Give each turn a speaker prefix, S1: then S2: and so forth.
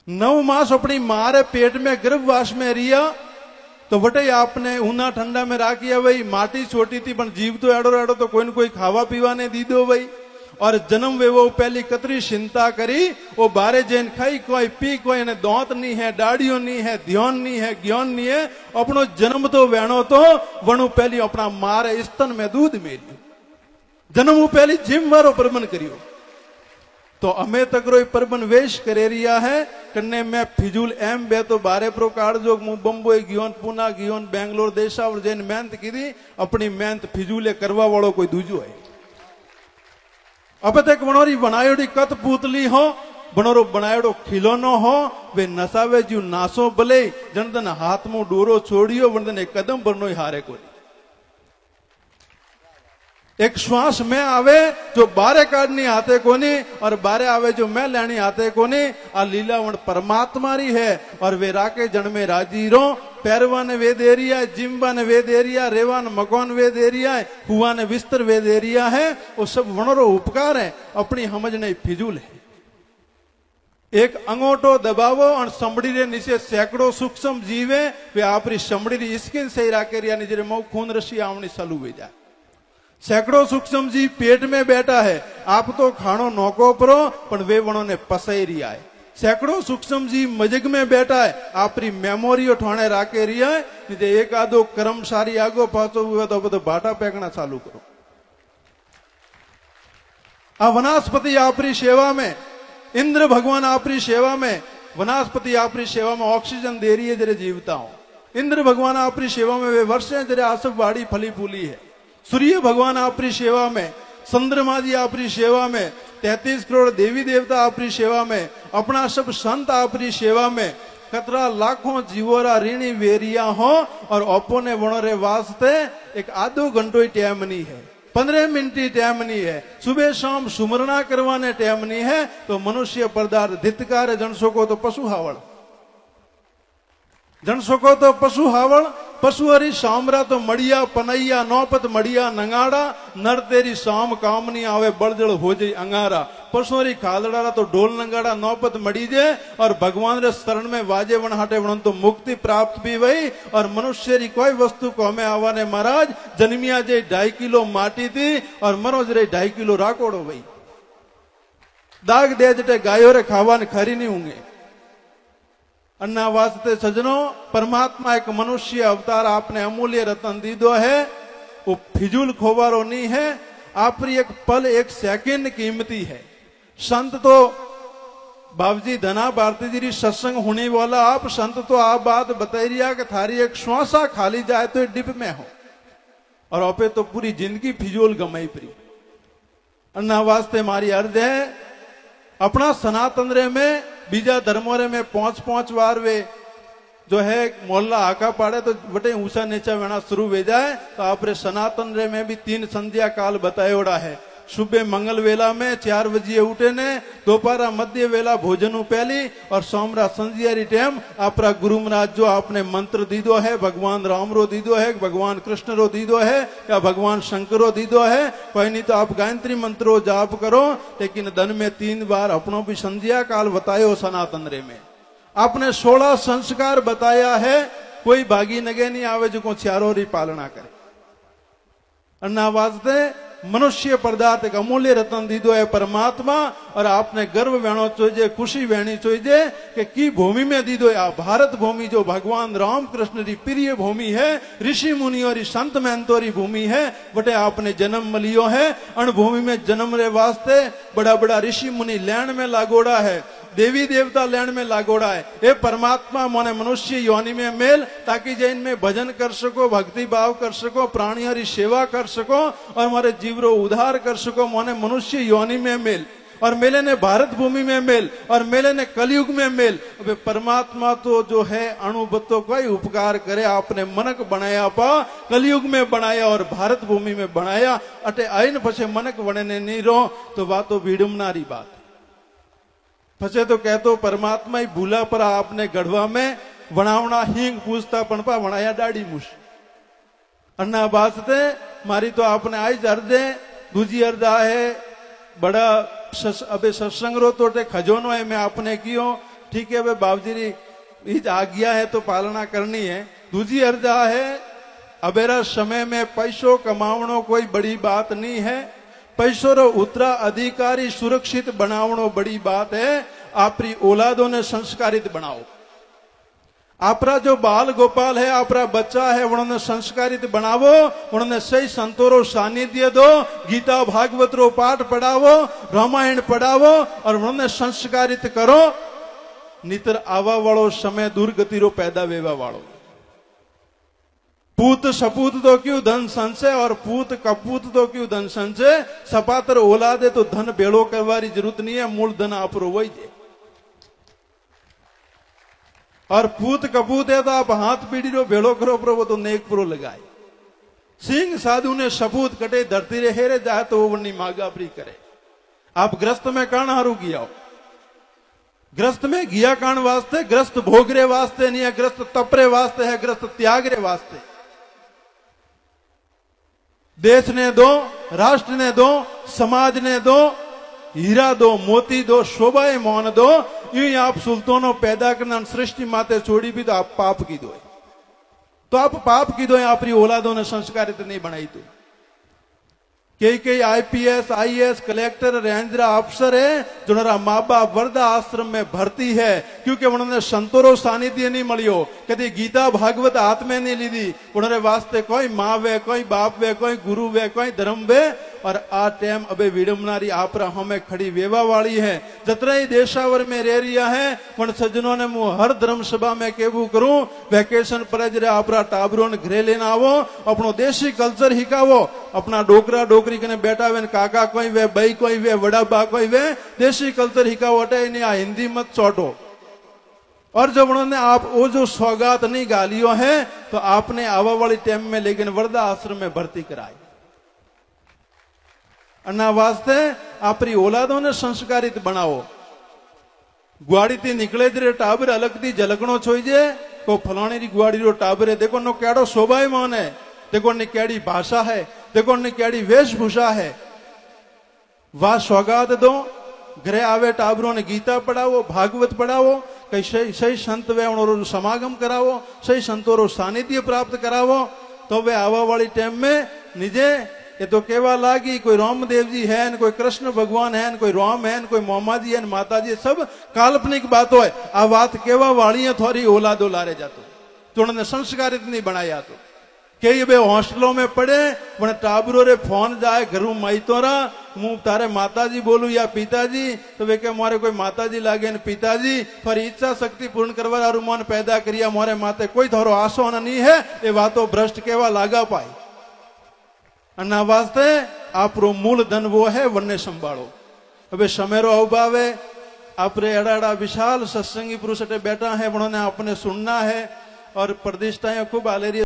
S1: 9 मास अपनी मारे पेट में गर्भवास में रिया तो वटे आपने ऊना ठंडा में राखिया भाई। माटी छोटी थी पर जीव तो एडो एडो तो कोई न कोई खावा पीवा ने दी दो भाई। और जन्म वे वो पहली कतरी चिंता करी वो बारे जैन खाई कोई पी कोई ने दांत नहीं है, दाढ़ियों नहीं है, ध्यान नहीं है, ज्ञान नहीं है। अपनो जन्म तो वेणो तो वणु पहली अपना मारे स्तन में दूध मेरी जन्म पहली जिम वारो प्रबंध करियो। तो अमे तकरो परबन वेश करे रिया है कन्ने में फिजूल एम बे तो बारे प्रकार जो मु बम्बई गियोन पूना गियोन बेंगलोर देशावर जैन मेहनत की अपनी मेहनत फिजूले करवा वालों कोई दूजो है। अब तक बनोरी बनायोड़ी कत पूतली हो बनोरो बनायोड़ो खिलौनो हो वे नसावे जू नासो भले जनदन हाथ में डोरो छोड़ियो वंदन एक कदम बरनो हारे को। एक श्वास में आवे जो बारे काटनी आते कोनी और बारे आवे जो मैं लेनी आते कोनी। आ लीलावण परमात्मा री है और वे राके जन्मे राजी रो। पैरवा ने वे दे रिया है, जिम्बा ने वे दे रिया, रेवा ने मकान वे दे रिया है, हुआ ने बिस्तर वे दे रिया है। वो सब वणरो उपकार है अपनी समझ नहीं फिजूल है। एक अंगोटो दबावो और समड़ी रे नीचे सैकड़ों सूक्ष्म जीवे वे आपरी समड़ी री स्किन से राके रिया निजरे मऊ खून रसी आवनी चालू हो जाए। सैकड़ों सूक्ष्म जीव पेट में बैठा है आप तो खानो नौको परो पर वे वणों ने पसई रिया है। सैकड़ों सूक्ष्म जीव मजग में बैठा है आपरी मेमोरी उठाने राके रिया है। निजे एक आधो कर्मचारी आगो पाछो हुआ तो बधो बाटा फेंकना चालू करो। आ वनस्पति आपरी सेवा में, इंद्र भगवान आपरी सेवा में, वनस्पति आपरी सेवा में ऑक्सीजन दे रही है जरे जीवता हो। इंद्र भगवान आपरी सेवा में वे वर्षे जरे आसब बाड़ी फली फूली है। सूर्य भगवान आपरी सेवा में, चंद्रमा जी आपरी सेवा में, 33 करोड़ देवी देवता आपरी सेवा में, अपना सब संत आपरी सेवा में, कतरा लाखों जीवोरा ऋणी वेरिया हो और अपने वणोरे वास्ते एक आधो घंटो टाइम नहीं है, 15 मिनट टाइम नहीं है, सुबह शाम सुमरना करवाने टाइम नहीं है। तो मनुष्य पदार्थ धितकार जन सको तो पशु हावड़, जन सको तो पशु हावड़। पशु हरी सामरा तो मड़िया पनैया नौपत मड़िया नंगाड़ा नर तेरी शाम कामनी आवे बड़जड़ हो जाई अंगारा। पशु हरी खालड़ा तो ढोल नंगाड़ा नौपत मड़ी जे और भगवान रे शरण में वाजे वन हटे वन तो मुक्ति प्राप्त भी वही। और मनुष्य री कोई वस्तु को हमें आवाने महाराज जन्मिया जे 2.5 किलो माटी थी और मरोज रे 2.5 किलो राकोड़ो वही। दाग दे जटे गायो रे खावाने खरी नहीं होंगे। अन्ना वास्ते सजनों परमात्मा एक मनुष्य अवतार आपने अमूल्य रतन दीदो है। वो फिजूल खोबारो नहीं है। आपरी एक पल एक सेकंड कीमती है। संत तो बाबूजी धना भारती जी सत्संग होने वाला आप संत तो आप बात बताई रिया कि थारी एक श्वासा खाली जाए तो डिप में हो और आपे तो पूरी जिंदगी फिजूल गमाई परी। अन्ना वास्ते हमारी अर्ज है अपना सनातन रे में बीजा धर्मोरे में 5-5 बार वे जो है मोहल्ला आका पाड़े तो बटे ऊंचा नीचा वेना शुरू हो जाए। तो आपरे सनातन रे में भी 3 संध्या काल बतायोड़ा है। सुबह मंगल वेला में 4 बजे उठे ने, दोपहर मध्य वेला भोजन पहली और सोमरा संध्यारी टाइम आपरा गुरु महाराज जो आपने मंत्र दीदो है भगवान राम रो दीदो है, भगवान कृष्ण रो दीदो है या भगवान शंकर रो दीदो है कोई नहीं तो आप गायत्री मंत्रो जाप करो। लेकिन दिन में 3 बार अपनों भी संध्या काल बतायो सनातन रे में। आपने 16 संस्कार बताया है। कोई भागी नगे नहीं आवे जो को चारों री पालना करे। अन्ना वास्ते मनुष्य पदार्थ एक अमूल्य रतन दीदो है परमात्मा। और आपने गर्व वेणो चाहिए, खुशी वेणी चाहिए कि की भूमि में दीदो है। भारत भूमि जो भगवान राम कृष्ण री प्रिय भूमि है, ऋषि मुनियों री संत महंतों री भूमि है, बटे आपने जन्म मलियो है। अण भूमि में जन्म रे वास्ते बड़ा बड़ा ऋषि मुनि लैंड में लागोड़ा है, देवी देवता लैंड में लागोड़ा है। ये परमात्मा मोने मनुष्य योनि में मेल ताकि जैन में भजन कर सको, भक्ति भाव कर सको, प्राणियों की सेवा कर सको और हमारे जीवरो उद्धार कर सको। मोने मनुष्य योनि में मेल और मेले ने भारत भूमि में मेल और मेले ने कलयुग में मेल। अब परमात्मा तो जो है अणुबत्तों का ही उपकार करे। आपने मनक बनाया पा कलयुग में बनाया और भारत भूमि में बनाया। अटे आइन पछे मनक बने नहीं रो तो बातो विडुमनारी बात। पछे तो कहतो परमात्मा ही भूला पर आपने गढ़वा में वणावना हींग पूछता पणपा वणाया डाड़ी मुश। अन्ना वास्ते मारी तो आपने आज अर्दे दूजी अर्दा है बड़ा अबे सत्संग रो तो खजोनो है मैं आपने कियो ठीक है वे बाबूजी ईज आज्ञा है तो पालना करनी है। दूजी अर्जा है अबेरा समय में पैसों कमावणो कोई बड़ी बात नहीं है, पैसों रो उत्तराधिकारी सुरक्षित बनावणो बड़ी बात है। आपरी औलादों ने संस्कारित बनाओ। आपरा जो बाल गोपाल है, आपरा बच्चा है, उन्होंने संस्कारित बनावो, उन्होंने सही संतोरो सानिध्य दो, गीता भागवत रो पाठ पढ़ावो, रामायण पढ़ावो और उन्होंने संस्कारित करो। नितर आवा वालो समय दुर्गति रो पैदा वेवा वालो। पूत सपूत तो क्यों धन संचय और पूत कपूत तो क्यों धन संचय। सपातर औलादे तो धन भेड़ो करवारी जरूरत नहीं है, मूल धन आप रो वही है। और पूत कपूत है तो आप हाथ पीढ़ी रो भेड़ो करो पर वो तो नेक प्रो लगाए। सिंह साधु ने सपूत कटे धरती रे हेरे जाए तो वो वनी मागा प्री करे। आप ग्रस्त में कान हारू गिया, ग्रस्त में गिया कान वास्ते, ग्रस्त भोगरे वास्ते नहीं है, ग्रस्त तपरे वास्ते है, ग्रस्त त्यागरे वास्ते। देश ने दो, राष्ट्र ने दो, समाज ने दो, हीरा दो, मोती दो, शोभाए मौन दो। यूं आप सुल्तानों पैदा करना सृष्टि माते छोड़ी भी तो आप पाप की दो। तो आप पाप की दो, आपरी औलादों ने संस्कारित नहीं बनाई। तो कई आईपीएस आईएएस कलेक्टर रेंजर अफसर है जो माँ बाप वृद्धा आश्रम में भर्ती है क्योंकि उन्होंने संतोरो सानिध्य नहीं मिलियो, कभी गीता भागवत हाथ में नहीं ली दी। उन्होंने वास्ते कोई माँ वे, कोई बाप वे, कोई गुरु वे, कोई धर्म वे। और आ टाइम अबे विडंबनारी आपरा हमें खड़ी वेवा वाली है। जतरा ही देशावर में रह रिया है पण सज्जनों ने मुंह हर धर्म सभा में केवू करूं वेकेशन पर जरे आपरा टाबरों ने घरे लेना आवो, अपनो देशी कल्चर हिकावो। अपना डोकरा डोकरी कने बैठा वे काका कोई वे, बई कोई वे, बड़ा बा कोई वे, देशी कल्चर हिकावो। अटे नहीं आ हिंदी मत चौटो। और जब उन्होंने आप वो जो सौगात नहीं गालियो है तो आपने आवा वाली टाइम में लेकिन वृद्धा आश्रम में भर्ती कराई। अन्ना वास्ते आपरी औलादों ने संस्कारित बनाओ। गुआड़ी थी निकले जरे टाबर अलग थी झलकणो छोईजे को फलाणी री गुआड़ी रो टाबर है, देखो नो केड़ो शोभायमान है, देखो ने केड़ी भाषा है, देखो ने केड़ी वेशभूषा है। वाह सौगात दो, घरे आवे टाबरों ने गीता पढ़ाओ, भागवत पढ़ाओ, कई सही संत वे उन्होंने समागम करावो, सही संतों रो सानिध्य प्राप्त करावो। तो वे आवा वाली टाइम में निजे ये तो केवा लागी कोई रामदेव जी है न कोई कृष्ण भगवान है न कोई राम है न कोई मोमा जी है न माता जी, सब काल्पनिक बात है। आ बात केवा वाली है थोड़ी औलादो लारे जातो तो उन्होंने संस्कारित नहीं बनाया। तो कई वे हॉस्टलों में पढ़े मैंने टाबरो रे फोन जाए घरू माई तोरा मुंह तारे माता जी बोलू या पिताजी तो वे के मारे कोई माता जी लागे न पिताजी पर इच्छा शक्ति पूर्ण करवा मन पैदा करिया मारे माते कोई थोरो आसो नहीं है। ये बातों भ्रष्ट केवा लागा पाई। अन्ना वास्ते आपरो मूल धन वो है वन्ने संभालो। अबे समेरो अभाव है आपरे अड़ा विशाल सत्संगी पुरुष बैठा है, उन्होंने अपने सुनना है और प्रतिष्ठाएं खूब आले रही